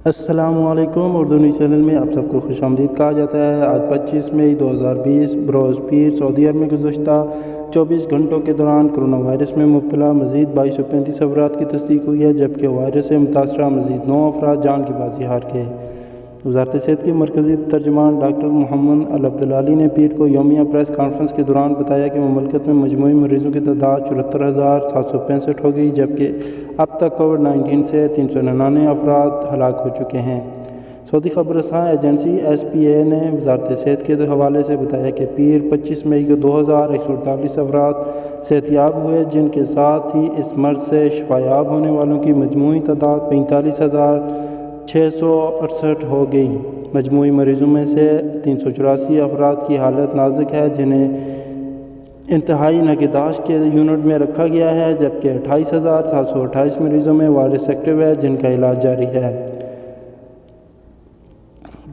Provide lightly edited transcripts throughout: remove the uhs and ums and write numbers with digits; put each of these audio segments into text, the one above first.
السلام علیکم۔ Urdu news channel میں آپ سب کو خوش آمدید کہا جاتا ہے۔ آج 25 مئی 2020 بروز پیر سعودی عرب میں گزشتہ 24 گھنٹوں کے دوران کرونا وائرس میں مبتلا مزید 2235 افراد کی تصدیق ہوئی ہے، جبکہ وائرس سے متاثرہ مزید 9 افراد جان کی بازی ہار گئے۔ وزارت صحت کے مرکزی ترجمان ڈاکٹر محمد العبدالعالی نے پیر کو یومیہ پریس کانفرنس کے دوران بتایا کہ مملکت میں مجموعی مریضوں کی تعداد 74,765 ہو گئی، جبکہ اب تک کووڈ-19 سے 399 افراد ہلاک ہو چکے ہیں۔ سعودی خبر رساں ایجنسی SPA نے وزارت صحت کے حوالے سے بتایا کہ پیر 25 مئی کو 2148 افراد صحتیاب ہوئے، جن کے ساتھ ہی اس مرض سے شفایاب ہونے والوں کی مجموعی تعداد 45,668 ہو گئی۔ مجموعی مریضوں میں سے 384 افراد کی حالت نازک ہے، جنہیں انتہائی نگہداشت کے یونٹ میں رکھا گیا ہے، جبکہ 28,728 مریضوں میں وائرس ایکٹیو ہے، جن کا علاج جاری ہے۔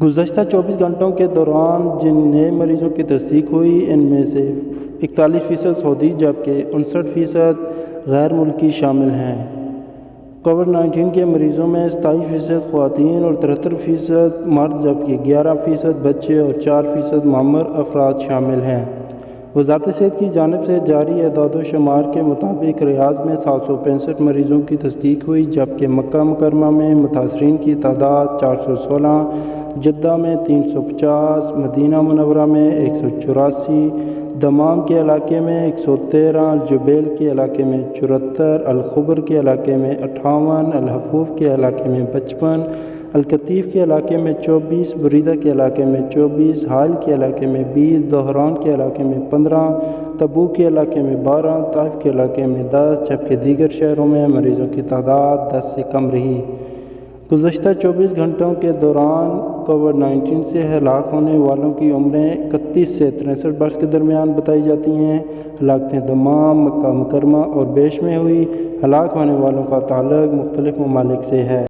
گزشتہ 24 گھنٹوں کے دوران جن نئے مریضوں کی تصدیق ہوئی، ان میں سے 41% سعودی جبکہ 59% غیر ملکی شامل ہیں۔ کووڈ-19 کے مریضوں میں 27% خواتین اور 73% مرد، جبکہ 11% بچے اور 4% معمر افراد شامل ہیں۔ وزارت صحت کی جانب سے جاری اعداد و شمار کے مطابق ریاض میں 765 مریضوں کی تصدیق ہوئی، جبکہ مکہ مکرمہ میں متاثرین کی تعداد 416، جدہ میں 350، مدینہ منورہ میں 184، دمام کے علاقے میں 113، الجبیل کے علاقے میں 74، الخبر کے علاقے میں 58، الحفوف کے علاقے میں 55، القطیف کے علاقے میں 24، بریدہ کے علاقے میں 24، حائل کے علاقے میں 20، دہران کے علاقے میں 15، تبوک کے علاقے میں 12، طائف کے علاقے میں 10، جبکہ دیگر شہروں میں مریضوں کی تعداد 10 سے کم رہی۔ گزشتہ 24 گھنٹوں کے دوران کووڈ-19 سے ہلاک ہونے والوں کی عمریں 31 سے 63 برس کے درمیان بتائی جاتی ہیں۔ ہلاکتیں دمام، مکہ مکرمہ اور بیش میں ہوئی۔ ہلاک ہونے والوں کا تعلق مختلف ممالک سے ہے۔